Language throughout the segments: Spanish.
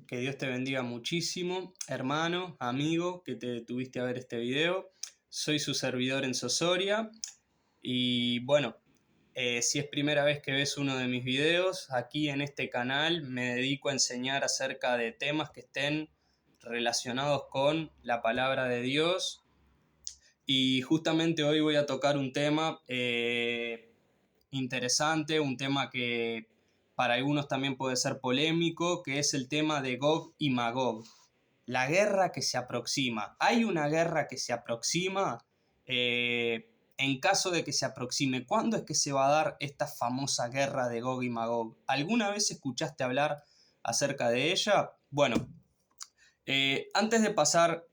Que Dios te bendiga muchísimo, hermano, amigo, que te detuviste a ver este video. Soy su servidor en Sosoria y bueno, si es primera vez que ves uno de mis videos, aquí en este canal me dedico a enseñar acerca de temas que estén relacionados con la palabra de Dios. Y justamente hoy voy a tocar un tema interesante, un tema que para algunos también puede ser polémico, que es el tema de Gog y Magog. La guerra que se aproxima. ¿Hay una guerra que se aproxima? En caso de que se aproxime, ¿cuándo es que se va a dar esta famosa guerra de Gog y Magog? ¿Alguna vez escuchaste hablar acerca de ella? Bueno, antes de pasar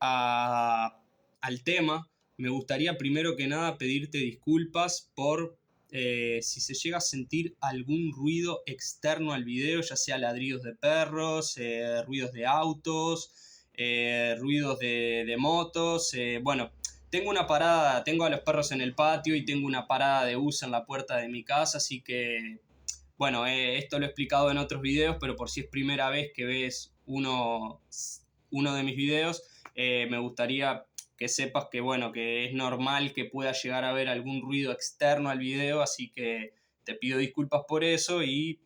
a- al tema, me gustaría primero que nada pedirte disculpas por si se llega a sentir algún ruido externo al video, ya sea ladridos de perros, ruidos de autos, ruidos de motos. Bueno, tengo una parada, tengo a los perros en el patio y tengo una parada de bus en la puerta de mi casa, así que bueno, esto lo he explicado en otros videos, pero por si es primera vez que ves uno de mis videos, me gustaría que sepas que, bueno, que es normal que pueda llegar a haber algún ruido externo al video, así que te pido disculpas por eso y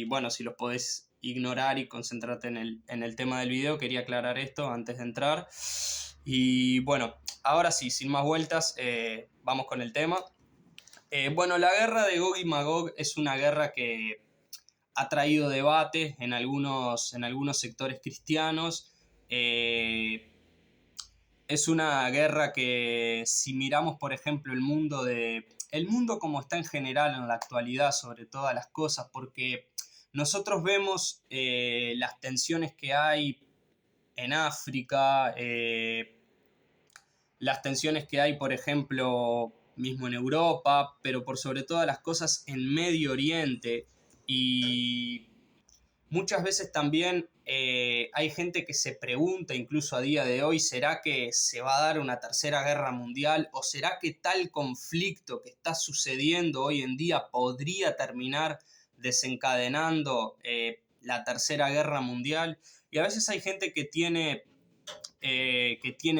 bueno, si los podés ignorar y concentrarte en el tema del video, quería aclarar esto antes de entrar. Y bueno, ahora sí, sin más vueltas, vamos con el tema. Bueno, la guerra de Gog y Magog es una guerra que ha traído debate en algunos sectores cristianos. Es una guerra que, si miramos, por ejemplo, el mundo como está en general en la actualidad sobre todas las cosas, porque nosotros vemos las tensiones que hay en África, las tensiones que hay, por ejemplo, mismo en Europa, pero por sobre todas las cosas en Medio Oriente. Y muchas veces también hay gente que se pregunta, incluso a día de hoy, ¿será que se va a dar una tercera guerra mundial? ¿O será que tal conflicto que está sucediendo hoy en día podría terminar desencadenando la tercera guerra mundial? Y a veces hay gente que tiene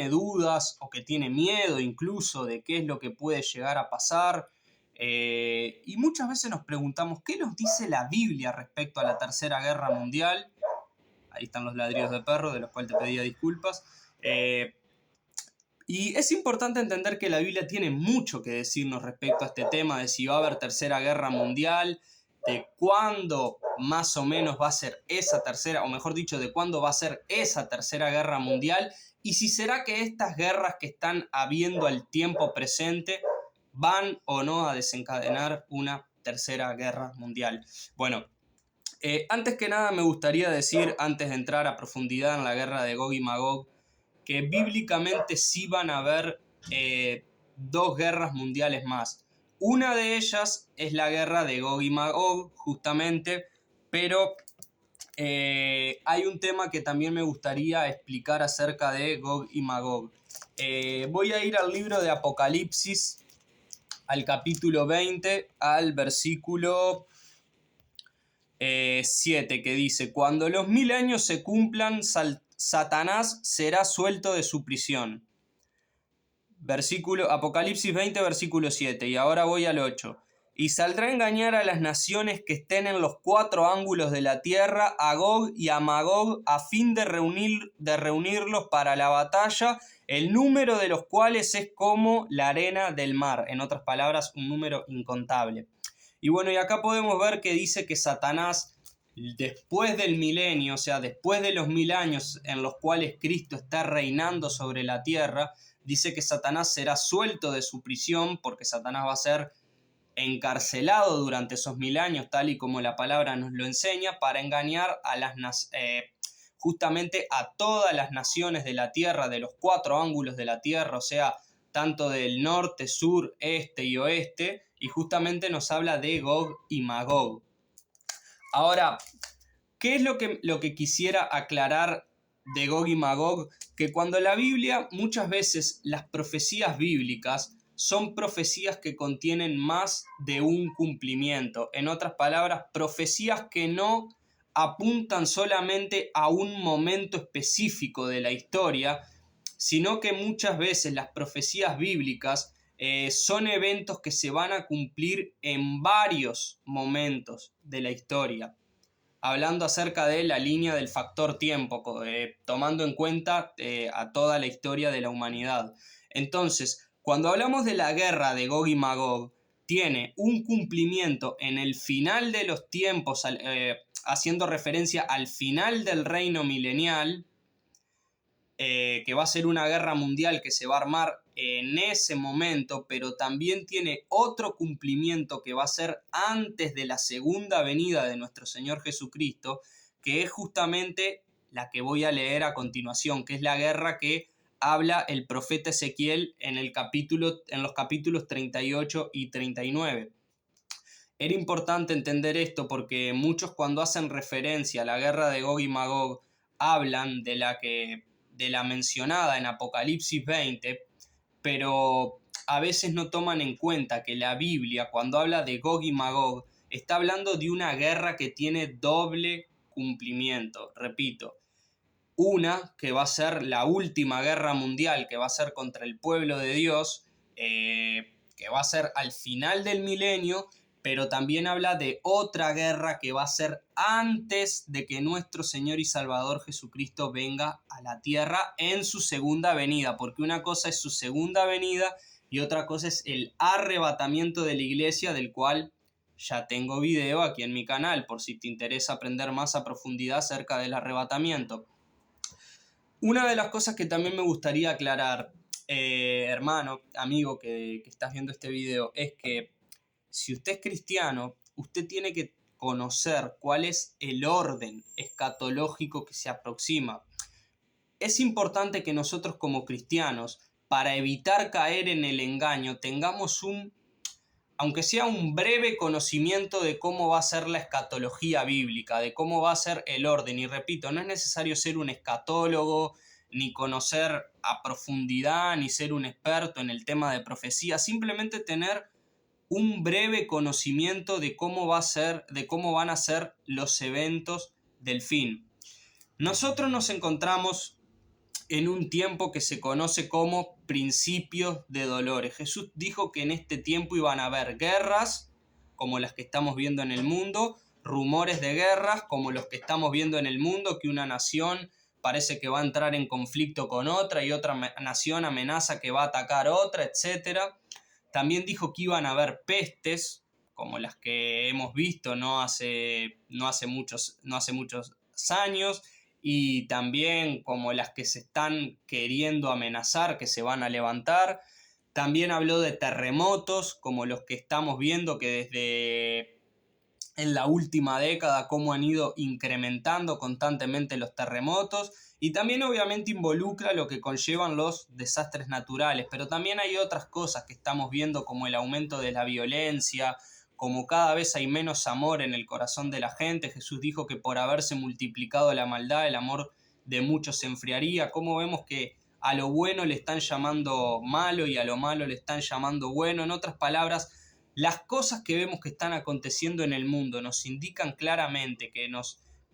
dudas o que tiene miedo incluso de qué es lo que puede llegar a pasar. Y muchas veces nos preguntamos, ¿qué nos dice la Biblia respecto a la Tercera Guerra Mundial? Ahí están los ladridos de perro, de los cuales te pedía disculpas. Y es importante entender que la Biblia tiene mucho que decirnos respecto a este tema de si va a haber tercera guerra mundial, de cuándo más o menos va a ser esa tercera, o mejor dicho, de cuándo va a ser esa tercera guerra mundial, y si será que estas guerras que están habiendo al tiempo presente van o no a desencadenar una tercera guerra mundial. Bueno, antes que nada me gustaría decir, antes de entrar a profundidad en la guerra de Gog y Magog, que bíblicamente sí van a haber dos guerras mundiales más. Una de ellas es la guerra de Gog y Magog, justamente, pero hay un tema que también me gustaría explicar acerca de Gog y Magog. Voy a ir al libro de Apocalipsis, al capítulo 20, al versículo 7, que dice: cuando los 1000 años se cumplan, Satanás será suelto de su prisión. Apocalipsis 20, versículo 7. Y ahora voy al 8. Y saldrá a engañar a las naciones que estén en los 4 ángulos de la tierra, a Gog y a Magog, a fin de reunirlos para la batalla, el número de los cuales es como la arena del mar. En otras palabras, un número incontable. Y bueno, y acá podemos ver que dice que Satanás, después del milenio, o sea, después de los 1000 años en los cuales Cristo está reinando sobre la tierra, dice que Satanás será suelto de su prisión, porque Satanás va a ser encarcelado durante esos 1000 años, tal y como la palabra nos lo enseña, para engañar a justamente a todas las naciones de la tierra, de los 4 ángulos de la tierra, o sea, tanto del norte, sur, este y oeste, y justamente nos habla de Gog y Magog. Ahora, ¿qué es lo que quisiera aclarar de Gog y Magog? Que cuando la Biblia, muchas veces las profecías bíblicas son profecías que contienen más de un cumplimiento. En otras palabras, profecías que no apuntan solamente a un momento específico de la historia, sino que muchas veces las profecías bíblicas son eventos que se van a cumplir en varios momentos de la historia, hablando acerca de la línea del factor tiempo, tomando en cuenta a toda la historia de la humanidad. Entonces, cuando hablamos de la guerra de Gog y Magog, tiene un cumplimiento en el final de los tiempos, haciendo referencia al final del reino milenial, que va a ser una guerra mundial que se va a armar en ese momento, pero también tiene otro cumplimiento que va a ser antes de la segunda venida de nuestro Señor Jesucristo, que es justamente la que voy a leer a continuación, que es la guerra que habla el profeta Ezequiel en los capítulos 38 y 39. Era importante entender esto porque muchos, cuando hacen referencia a la guerra de Gog y Magog, hablan de la mencionada en Apocalipsis 20, pero a veces no toman en cuenta que la Biblia, cuando habla de Gog y Magog, está hablando de una guerra que tiene doble cumplimiento. Repito, una que va a ser la última guerra mundial, que va a ser contra el pueblo de Dios, que va a ser al final del milenio, pero también habla de otra guerra que va a ser antes de que nuestro Señor y Salvador Jesucristo venga a la tierra en su segunda venida, porque una cosa es su segunda venida y otra cosa es el arrebatamiento de la iglesia, del cual ya tengo video aquí en mi canal, por si te interesa aprender más a profundidad acerca del arrebatamiento. Una de las cosas que también me gustaría aclarar, hermano, amigo que estás viendo este video, es que si usted es cristiano, usted tiene que conocer cuál es el orden escatológico que se aproxima. Es importante que nosotros como cristianos, para evitar caer en el engaño, tengamos aunque sea un breve conocimiento de cómo va a ser la escatología bíblica, de cómo va a ser el orden. Y repito, no es necesario ser un escatólogo, ni conocer a profundidad, ni ser un experto en el tema de profecía, simplemente tener un breve conocimiento de cómo van a ser los eventos del fin. Nosotros nos encontramos en un tiempo que se conoce como principios de dolores. Jesús dijo que en este tiempo iban a haber guerras, como las que estamos viendo en el mundo, rumores de guerras, como los que estamos viendo en el mundo, que una nación parece que va a entrar en conflicto con otra y otra nación amenaza que va a atacar otra, etc. También dijo que iban a haber pestes, como las que hemos visto no hace muchos años, y también como las que se están queriendo amenazar, que se van a levantar. También habló de terremotos, como los que estamos viendo, que desde en la última década cómo han ido incrementando constantemente los terremotos, y también obviamente involucra lo que conllevan los desastres naturales, pero también hay otras cosas que estamos viendo, como el aumento de la violencia, como cada vez hay menos amor en el corazón de la gente. Jesús dijo que por haberse multiplicado la maldad, el amor de muchos se enfriaría. Como vemos que a lo bueno le están llamando malo y a lo malo le están llamando bueno. En otras palabras, las cosas que vemos que están aconteciendo en el mundo nos indican claramente que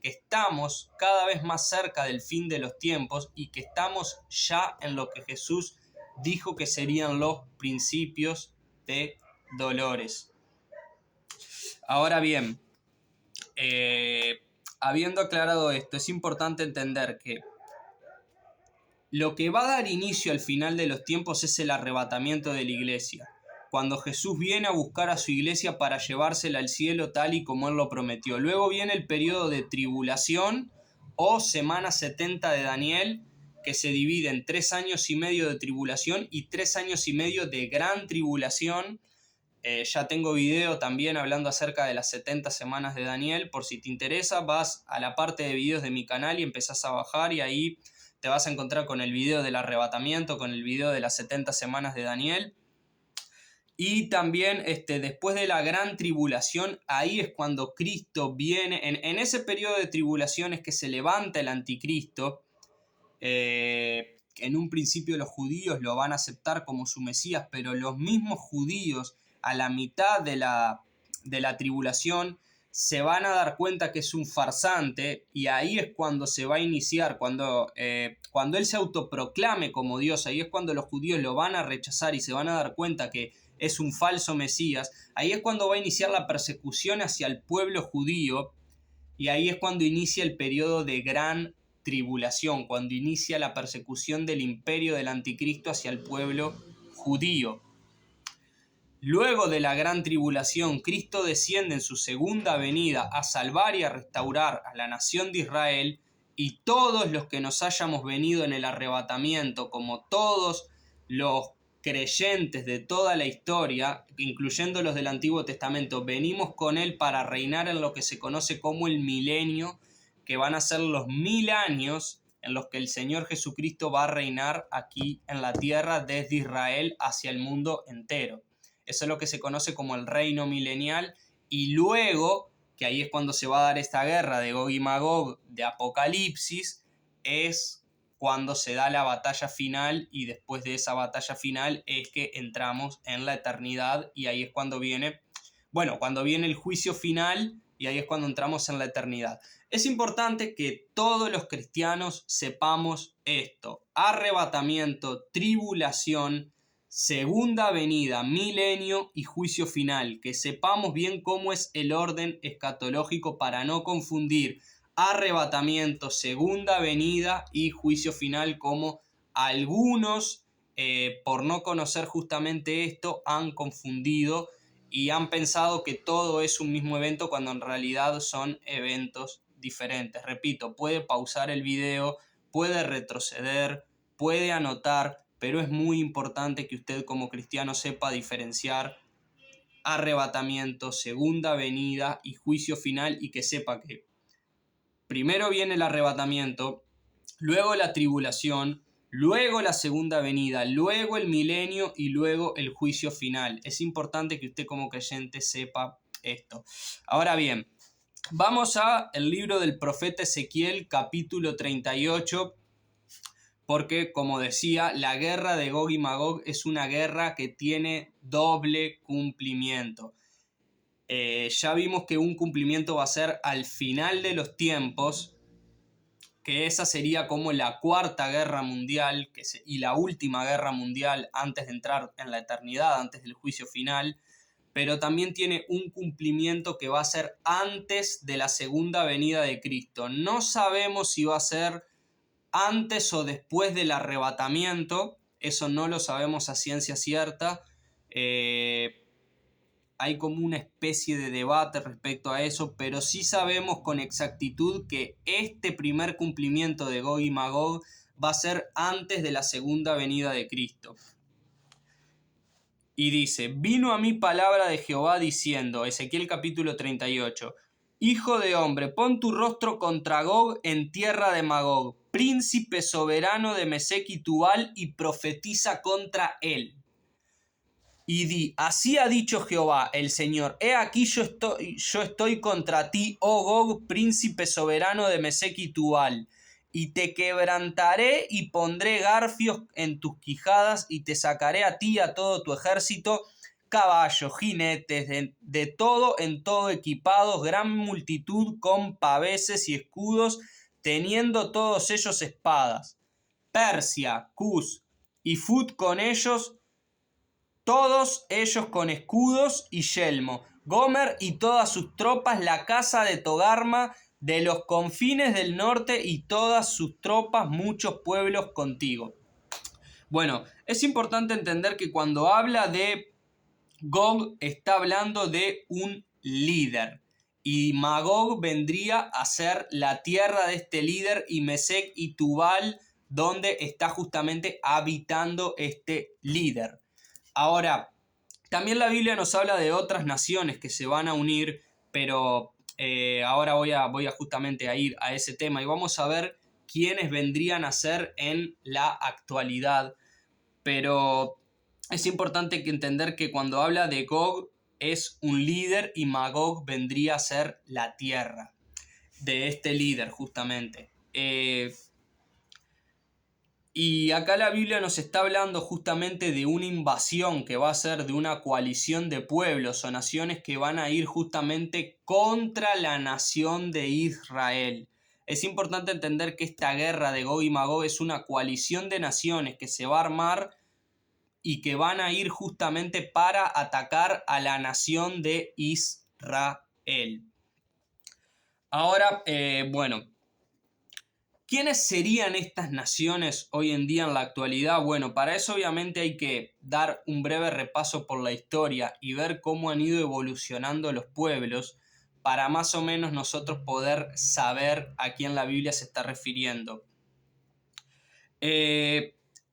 estamos cada vez más cerca del fin de los tiempos y que estamos ya en lo que Jesús dijo que serían los principios de dolores. Ahora bien, habiendo aclarado esto, es importante entender que lo que va a dar inicio al final de los tiempos es el arrebatamiento de la iglesia, cuando Jesús viene a buscar a su iglesia para llevársela al cielo tal y como Él lo prometió. Luego viene el periodo de tribulación o semana 70 de Daniel, que se divide en 3 años y medio de tribulación y 3 años y medio de gran tribulación. Ya tengo video también hablando acerca de las 70 semanas de Daniel. Por si te interesa, vas a la parte de videos de mi canal y empezás a bajar, y ahí te vas a encontrar con el video del arrebatamiento, con el video de las 70 semanas de Daniel. Y también después de la gran tribulación, ahí es cuando Cristo viene. En ese periodo de tribulación es que se levanta el anticristo. En un principio los judíos lo van a aceptar como su Mesías, pero los mismos judíos a la mitad de la tribulación se van a dar cuenta que es un farsante y ahí es cuando se va a iniciar, cuando él se autoproclame como Dios, ahí es cuando los judíos lo van a rechazar y se van a dar cuenta que es un falso Mesías, ahí es cuando va a iniciar la persecución hacia el pueblo judío y ahí es cuando inicia el periodo de gran tribulación, cuando inicia la persecución del imperio del anticristo hacia el pueblo judío. Luego de la gran tribulación, Cristo desciende en su segunda venida a salvar y a restaurar a la nación de Israel, y todos los que nos hayamos venido en el arrebatamiento, como todos los creyentes de toda la historia, incluyendo los del Antiguo Testamento, venimos con él para reinar en lo que se conoce como el milenio, que van a ser los 1000 años en los que el Señor Jesucristo va a reinar aquí en la tierra desde Israel hacia el mundo entero. Eso es lo que se conoce como el reino milenial, y luego, que ahí es cuando se va a dar esta guerra de Gog y Magog de Apocalipsis, es cuando se da la batalla final, y después de esa batalla final es que entramos en la eternidad, y ahí es cuando viene el juicio final, y ahí es cuando entramos en la eternidad. Es importante que todos los cristianos sepamos esto: arrebatamiento, tribulación, segunda venida, milenio y juicio final. Que sepamos bien cómo es el orden escatológico para no confundir arrebatamiento, segunda venida y juicio final, como algunos, por no conocer justamente esto, han confundido y han pensado que todo es un mismo evento cuando en realidad son eventos diferentes. Repito, puede pausar el video, puede retroceder, puede anotar, pero es muy importante que usted como cristiano sepa diferenciar arrebatamiento, segunda venida y juicio final, y que sepa que primero viene el arrebatamiento, luego la tribulación, luego la segunda venida, luego el milenio y luego el juicio final. Es importante que usted como creyente sepa esto. Ahora bien, vamos a el libro del profeta Ezequiel, capítulo 38, porque, como decía, la guerra de Gog y Magog es una guerra que tiene doble cumplimiento. Ya vimos que un cumplimiento va a ser al final de los tiempos, que esa sería como la cuarta guerra mundial y la última guerra mundial antes de entrar en la eternidad, antes del juicio final, pero también tiene un cumplimiento que va a ser antes de la segunda venida de Cristo. No sabemos si va a ser antes o después del arrebatamiento, eso no lo sabemos a ciencia cierta. Hay como una especie de debate respecto a eso, pero sí sabemos con exactitud que este primer cumplimiento de Gog y Magog va a ser antes de la segunda venida de Cristo. Y dice: vino a mí palabra de Jehová diciendo, Ezequiel capítulo 38, Hijo de hombre, pon tu rostro contra Gog en tierra de Magog, príncipe soberano de Mesec y Tubal, y profetiza contra él. Y di: así ha dicho Jehová el Señor, he aquí yo estoy contra ti, oh Gog, príncipe soberano de Mesec y Tubal, y te quebrantaré y pondré garfios en tus quijadas, y te sacaré a ti y a todo tu ejército, caballos, jinetes, de todo en todo equipados, gran multitud con paveses y escudos, teniendo todos ellos espadas. Persia, Cus y Fut con ellos, todos ellos con escudos y yelmo. Gomer y todas sus tropas, la casa de Togarma, de los confines del norte y todas sus tropas, muchos pueblos contigo. Bueno, es importante entender que cuando habla de Gog está hablando de un líder, y Magog vendría a ser la tierra de este líder, y Mesec y Tubal donde está justamente habitando este líder. Ahora, también la Biblia nos habla de otras naciones que se van a unir, pero ahora voy a justamente a ir a ese tema y vamos a ver quiénes vendrían a ser en la actualidad. Pero es importante entender que cuando habla de Gog es un líder, y Magog vendría a ser la tierra de este líder justamente. Y acá la Biblia nos está hablando justamente de una invasión que va a ser de una coalición de pueblos o naciones que van a ir justamente contra la nación de Israel. Es importante entender que esta guerra de Gog y Magog es una coalición de naciones que se va a armar y que van a ir justamente para atacar a la nación de Israel. Ahora, bueno, ¿quiénes serían estas naciones hoy en día en la actualidad? Bueno, para eso obviamente hay que dar un breve repaso por la historia y ver cómo han ido evolucionando los pueblos para más o menos nosotros poder saber a quién la Biblia se está refiriendo.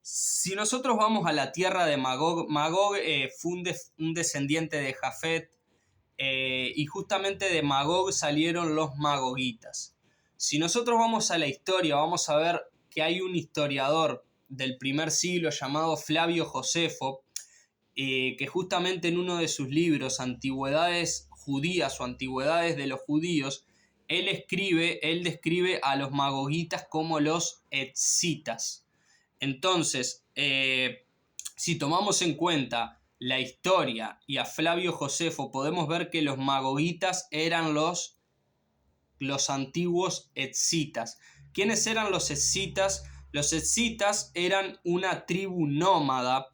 Si nosotros vamos a la tierra de Magog, Magog fue un descendiente de Jafet, y justamente de Magog salieron los magogitas. Si nosotros vamos a la historia, vamos a ver que hay un historiador del primer siglo llamado Flavio Josefo, que justamente en uno de sus libros, Antigüedades Judías o Antigüedades de los Judíos, él describe a los magogitas como los etzitas. Entonces, si tomamos en cuenta la historia y a Flavio Josefo, podemos ver que los magogitas eran los antiguos etzitas. ¿Quiénes eran los etzitas? Los etzitas eran una tribu nómada,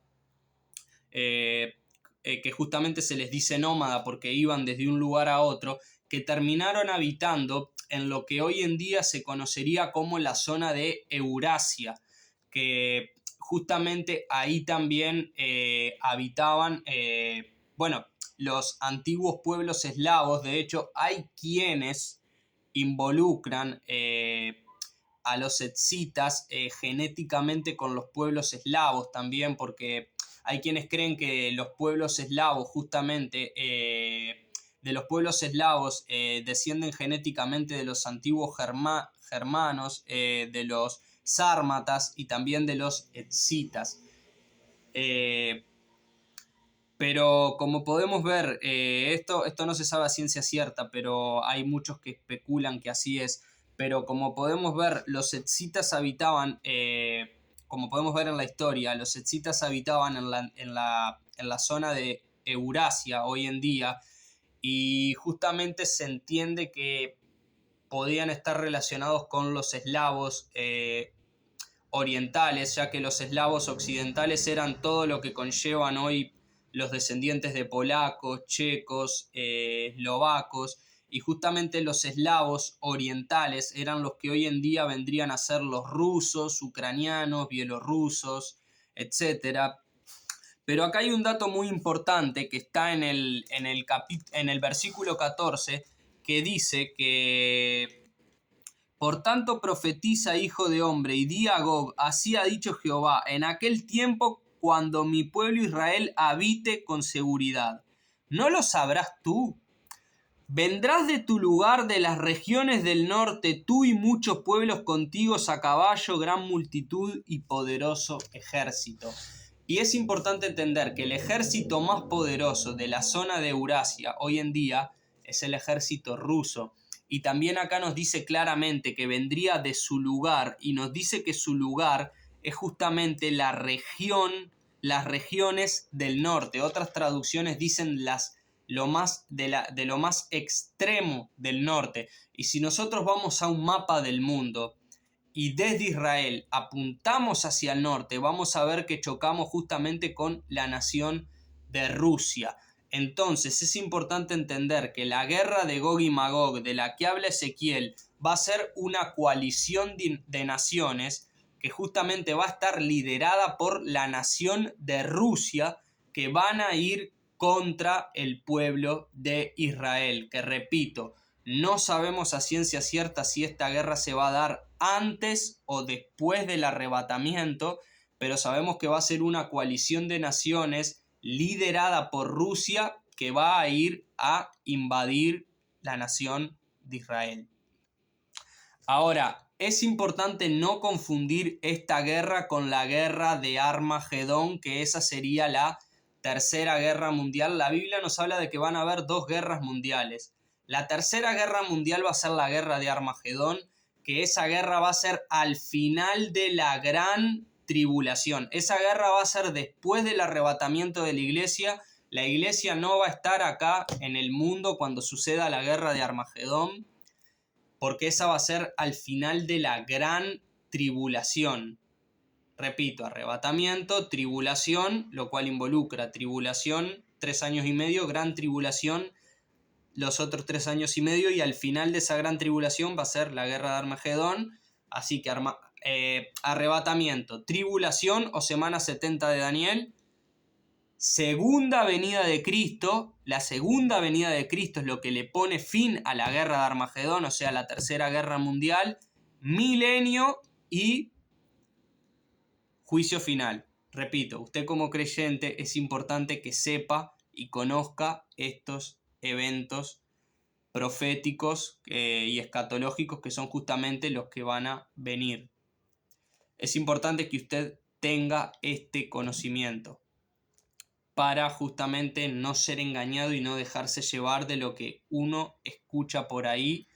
que justamente se les dice nómada porque iban desde un lugar a otro, que terminaron habitando en lo que hoy en día se conocería como la zona de Eurasia, que justamente ahí también habitaban, los antiguos pueblos eslavos. De hecho, hay quienes involucran a los etzitas genéticamente con los pueblos eslavos también, porque hay quienes creen que los pueblos eslavos justamente de los pueblos eslavos descienden genéticamente de los antiguos germanos, de los sármatas y también de los etzitas. Pero como podemos ver, esto no se sabe a ciencia cierta, pero hay muchos que especulan que así es. Pero como podemos ver, los etzitas habitaban, como podemos ver en la historia, los etzitas habitaban en la zona de Eurasia hoy en día, y justamente se entiende que podían estar relacionados con los eslavos orientales, ya que los eslavos occidentales eran todo lo que conllevan hoy los descendientes de polacos, checos, eslovacos, y justamente los eslavos orientales eran los que hoy en día vendrían a ser los rusos, ucranianos, bielorrusos, etc. Pero acá hay un dato muy importante que está en el versículo 14, que dice que: por tanto profetiza, hijo de hombre, y di a Gog, así ha dicho Jehová, en aquel tiempo cuando mi pueblo Israel habite con seguridad. ¿No lo sabrás tú? Vendrás de tu lugar, de las regiones del norte, tú y muchos pueblos contigo a caballo, gran multitud y poderoso ejército. Y es importante entender que el ejército más poderoso de la zona de Eurasia hoy en día es el ejército ruso. Y también acá nos dice claramente que vendría de su lugar, y nos dice que su lugar es justamente las regiones del norte. Otras traducciones dicen lo más extremo del norte. Y si nosotros vamos a un mapa del mundo y desde Israel apuntamos hacia el norte, vamos a ver que chocamos justamente con la nación de Rusia. Entonces es importante entender que la guerra de Gog y Magog, de la que habla Ezequiel, va a ser una coalición de naciones que justamente va a estar liderada por la nación de Rusia, que van a ir contra el pueblo de Israel, que repito, no sabemos a ciencia cierta si esta guerra se va a dar antes o después del arrebatamiento, pero sabemos que va a ser una coalición de naciones liderada por Rusia, que va a ir a invadir la nación de Israel. Ahora, es importante no confundir esta guerra con la guerra de Armagedón, que esa sería la Tercera Guerra Mundial. La Biblia nos habla de que van a haber dos guerras mundiales. La Tercera Guerra Mundial va a ser la guerra de Armagedón, que esa guerra va a ser al final de la gran tribulación. Esa guerra va a ser después del arrebatamiento de la iglesia. La iglesia no va a estar acá en el mundo cuando suceda la guerra de Armagedón, porque esa va a ser al final de la gran tribulación. Repito, arrebatamiento, tribulación, lo cual involucra tribulación, 3 años y medio, gran tribulación, los otros 3 años y medio, y al final de esa gran tribulación va a ser la guerra de Armagedón. Así que arrebatamiento, tribulación o semana 70 de Daniel, segunda venida de Cristo. La segunda venida de Cristo es lo que le pone fin a la guerra de Armagedón, o sea, la tercera guerra mundial, milenio y juicio final. Repito, usted como creyente es importante que sepa y conozca estos eventos proféticos y escatológicos que son justamente los que van a venir. Es importante que usted tenga este conocimiento para justamente no ser engañado y no dejarse llevar de lo que uno escucha por ahí,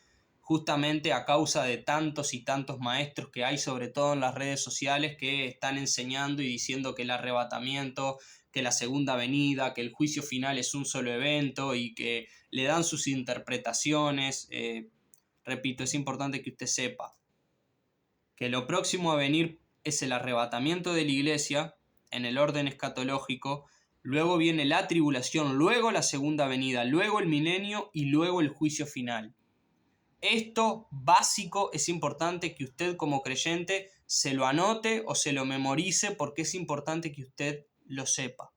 justamente a causa de tantos y tantos maestros que hay, sobre todo en las redes sociales, que están enseñando y diciendo que el arrebatamiento, que la segunda venida, que el juicio final es un solo evento y que le dan sus interpretaciones. Repito, es importante que usted sepa que lo próximo a venir es el arrebatamiento de la iglesia en el orden escatológico, luego viene la tribulación, luego la segunda venida, luego el milenio y luego el juicio final. Esto básico es importante que usted como creyente se lo anote o se lo memorice, porque es importante que usted lo sepa.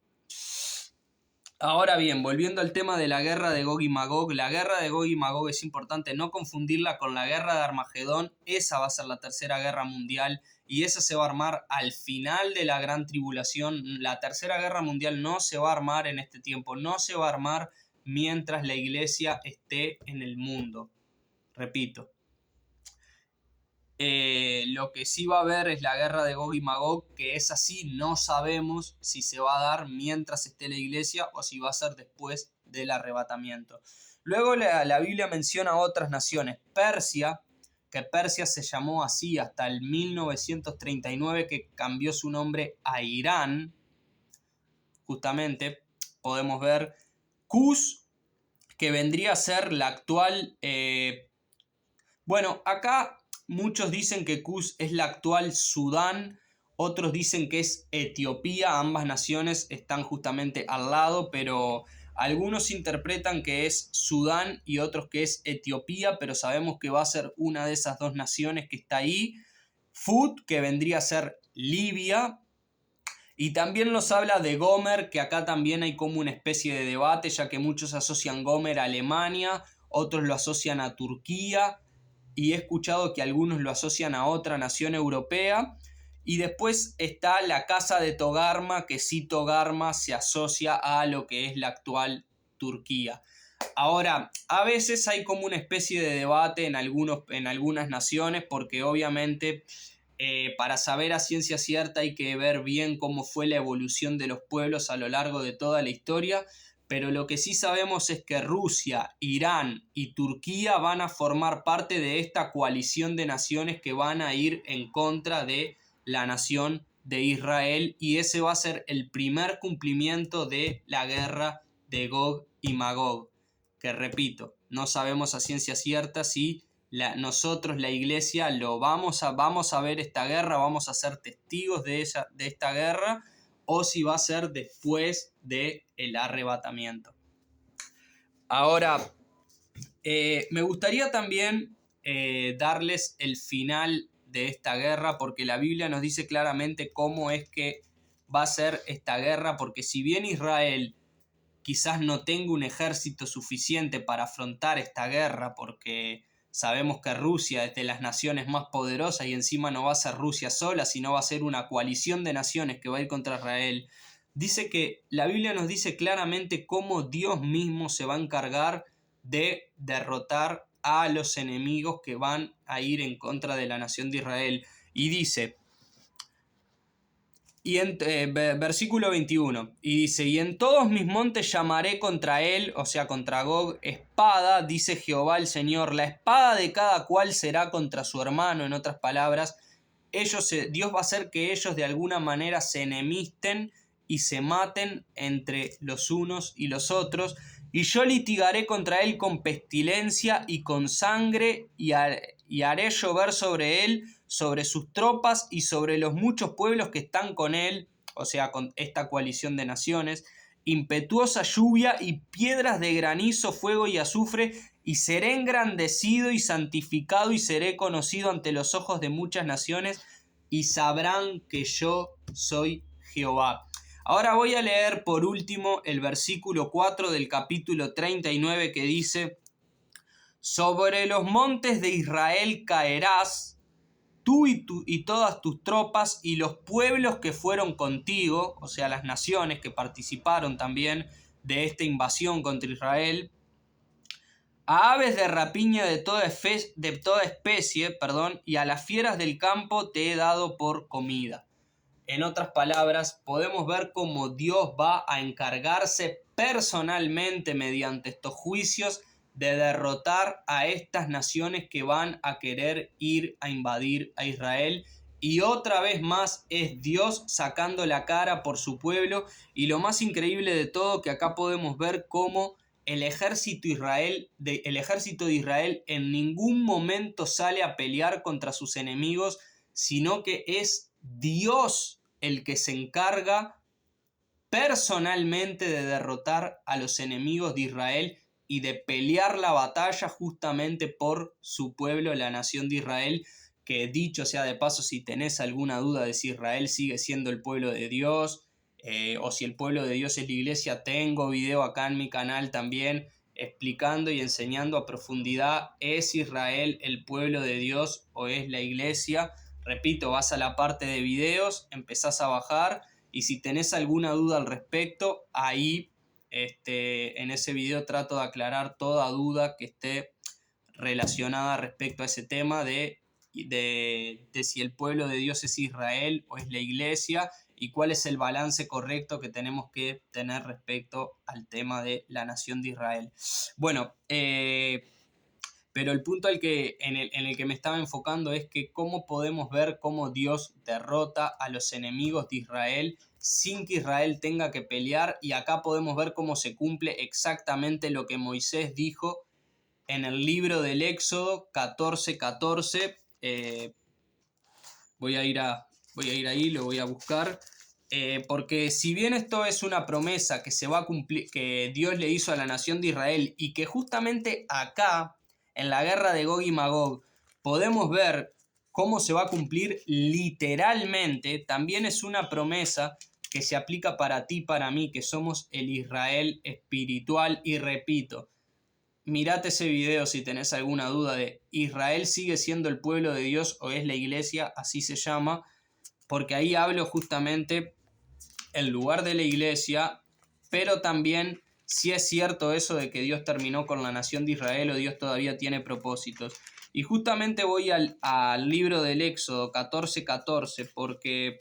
Ahora bien, volviendo al tema de la guerra de Gog y Magog, la guerra de Gog y Magog es importante no confundirla con la guerra de Armagedón. Esa va a ser la tercera guerra mundial y esa se va a armar al final de la gran tribulación. La tercera guerra mundial no se va a armar en este tiempo, no se va a armar mientras la iglesia esté en el mundo. Repito, lo que sí va a haber es la guerra de Gog y Magog, que es así, no sabemos si se va a dar mientras esté la iglesia o si va a ser después del arrebatamiento. Luego la Biblia menciona otras naciones. Persia, que Persia se llamó así hasta el 1939, que cambió su nombre a Irán. Justamente podemos ver Cus, que vendría a ser la actual... Bueno, acá muchos dicen que Cus es la actual Sudán, otros dicen que es Etiopía, ambas naciones están justamente al lado, pero algunos interpretan que es Sudán y otros que es Etiopía, pero sabemos que va a ser una de esas dos naciones que está ahí. Fut, que vendría a ser Libia, y también nos habla de Gomer, que acá también hay como una especie de debate, ya que muchos asocian Gomer a Alemania, otros lo asocian a Turquía, y he escuchado que algunos lo asocian a otra nación europea. Y después está la casa de Togarma, que sí, Togarma se asocia a lo que es la actual Turquía. Ahora, a veces hay como una especie de debate en algunas naciones, porque obviamente para saber a ciencia cierta hay que ver bien cómo fue la evolución de los pueblos a lo largo de toda la historia. Pero lo que sí sabemos es que Rusia, Irán y Turquía van a formar parte de esta coalición de naciones que van a ir en contra de la nación de Israel, y ese va a ser el primer cumplimiento de la guerra de Gog y Magog, que repito, no sabemos a ciencia cierta si nosotros, la iglesia, vamos a ver esta guerra, vamos a ser testigos de esta guerra, o si va a ser después del arrebatamiento. Ahora, me gustaría también darles el final de esta guerra, porque la Biblia nos dice claramente cómo es que va a ser esta guerra, porque si bien Israel quizás no tenga un ejército suficiente para afrontar esta guerra, porque sabemos que Rusia es de las naciones más poderosas y encima no va a ser Rusia sola, sino va a ser una coalición de naciones que va a ir contra Israel. Dice que la Biblia nos dice claramente cómo Dios mismo se va a encargar de derrotar a los enemigos que van a ir en contra de la nación de Israel. Y dice, versículo 21, y dice, y en todos mis montes llamaré contra él, o sea, contra Gog, espada, dice Jehová el Señor, la espada de cada cual será contra su hermano. En otras palabras, Dios va a hacer que ellos de alguna manera se enemisten y se maten entre los unos y los otros. Y yo litigaré contra él con pestilencia y con sangre, y haré llover sobre él, sobre sus tropas y sobre los muchos pueblos que están con él, o sea, con esta coalición de naciones, impetuosa lluvia y piedras de granizo, fuego y azufre, y seré engrandecido y santificado y seré conocido ante los ojos de muchas naciones, y sabrán que yo soy Jehová. Ahora voy a leer por último el versículo 4 del capítulo 39 que dice: sobre los montes de Israel caerás, tú y todas tus tropas y los pueblos que fueron contigo, o sea, las naciones que participaron también de esta invasión contra Israel, a aves de rapiña de toda especie, y a las fieras del campo te he dado por comida. En otras palabras, podemos ver cómo Dios va a encargarse personalmente mediante estos juicios de derrotar a estas naciones que van a querer ir a invadir a Israel. Y otra vez más es Dios sacando la cara por su pueblo. Y lo más increíble de todo, que acá podemos ver cómo el ejército de Israel en ningún momento sale a pelear contra sus enemigos, sino que es Dios el que se encarga personalmente de derrotar a los enemigos de Israel y de pelear la batalla justamente por su pueblo, la nación de Israel, que dicho sea de paso, si tenés alguna duda de si Israel sigue siendo el pueblo de Dios, o si el pueblo de Dios es la iglesia, tengo video acá en mi canal también explicando y enseñando a profundidad: ¿es Israel el pueblo de Dios o es la iglesia? Repito, vas a la parte de videos, empezás a bajar, y si tenés alguna duda al respecto, ahí en ese video trato de aclarar toda duda que esté relacionada respecto a ese tema de si el pueblo de Dios es Israel o es la iglesia, y cuál es el balance correcto que tenemos que tener respecto al tema de la nación de Israel. Bueno, pero el punto en el que me estaba enfocando es que cómo podemos ver cómo Dios derrota a los enemigos de Israel sin que Israel tenga que pelear, y acá podemos ver cómo se cumple exactamente lo que Moisés dijo en el libro del Éxodo 14:14. Voy a ir ahí, lo voy a buscar. Porque si bien esto es una promesa que se va a cumplir, que Dios le hizo a la nación de Israel, y que justamente acá, en la guerra de Gog y Magog, podemos ver cómo se va a cumplir literalmente, también es una promesa que se aplica para ti y para mí, que somos el Israel espiritual. Y repito, mirate ese video si tenés alguna duda de Israel sigue siendo el pueblo de Dios o es la iglesia, así se llama, porque ahí hablo justamente el lugar de la iglesia, pero también si es cierto eso de que Dios terminó con la nación de Israel o Dios todavía tiene propósitos. Y justamente voy al libro del Éxodo 14:14, porque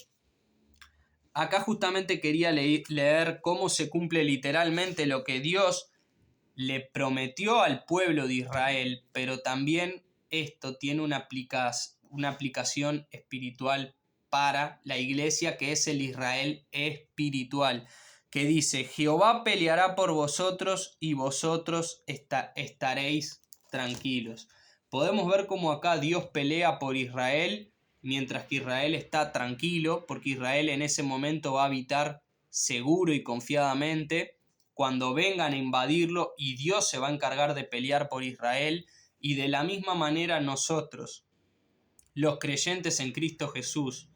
acá justamente quería leer cómo se cumple literalmente lo que Dios le prometió al pueblo de Israel, pero también esto tiene una aplicación espiritual para la iglesia, que es el Israel espiritual, que dice: Jehová peleará por vosotros y vosotros estaréis tranquilos. Podemos ver cómo acá Dios pelea por Israel, mientras que Israel está tranquilo, porque Israel en ese momento va a habitar seguro y confiadamente cuando vengan a invadirlo, y Dios se va a encargar de pelear por Israel. Y de la misma manera nosotros, los creyentes en Cristo Jesús,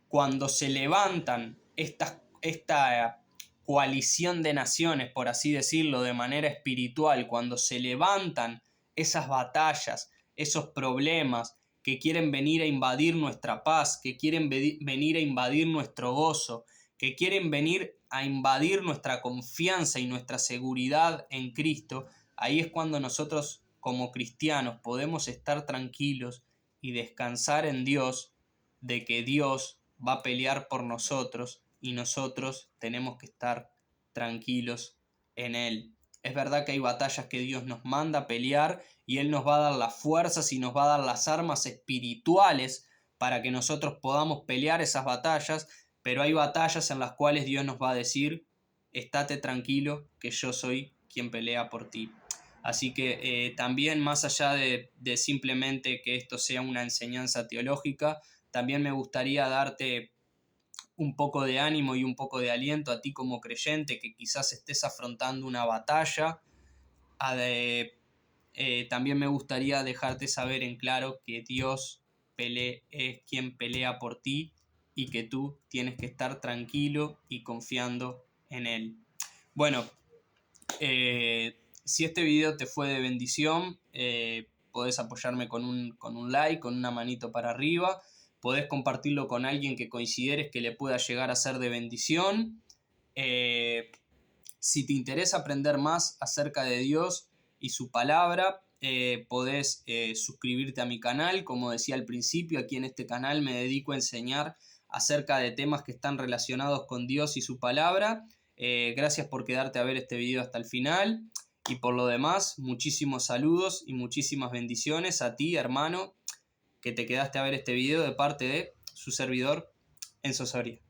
cuando se levantan esta coalición de naciones, por así decirlo, de manera espiritual, cuando se levantan esas batallas, esos problemas que quieren venir a invadir nuestra paz, que quieren venir a invadir nuestro gozo, que quieren venir a invadir nuestra confianza y nuestra seguridad en Cristo, ahí es cuando nosotros como cristianos podemos estar tranquilos y descansar en Dios, de que Dios va a pelear por nosotros y nosotros tenemos que estar tranquilos en Él. Es verdad que hay batallas que Dios nos manda a pelear y Él nos va a dar las fuerzas y nos va a dar las armas espirituales para que nosotros podamos pelear esas batallas, pero hay batallas en las cuales Dios nos va a decir, estate tranquilo, que yo soy quien pelea por ti. Así que también más allá de simplemente que esto sea una enseñanza teológica, también me gustaría darte un poco de ánimo y un poco de aliento a ti como creyente que quizás estés afrontando una batalla. También me gustaría dejarte saber en claro que Dios es quien pelea por ti y que tú tienes que estar tranquilo y confiando en Él. Bueno, si este video te fue de bendición, podés apoyarme con un like, con una manito para arriba. Podés compartirlo con alguien que consideres que le pueda llegar a ser de bendición. Si te interesa aprender más acerca de Dios y su palabra, podés suscribirte a mi canal. Como decía al principio, aquí en este canal me dedico a enseñar acerca de temas que están relacionados con Dios y su palabra. Gracias por quedarte a ver este video hasta el final. Y por lo demás, muchísimos saludos y muchísimas bendiciones a ti, hermano, que te quedaste a ver este video de parte de su servidor, Enzo Soria.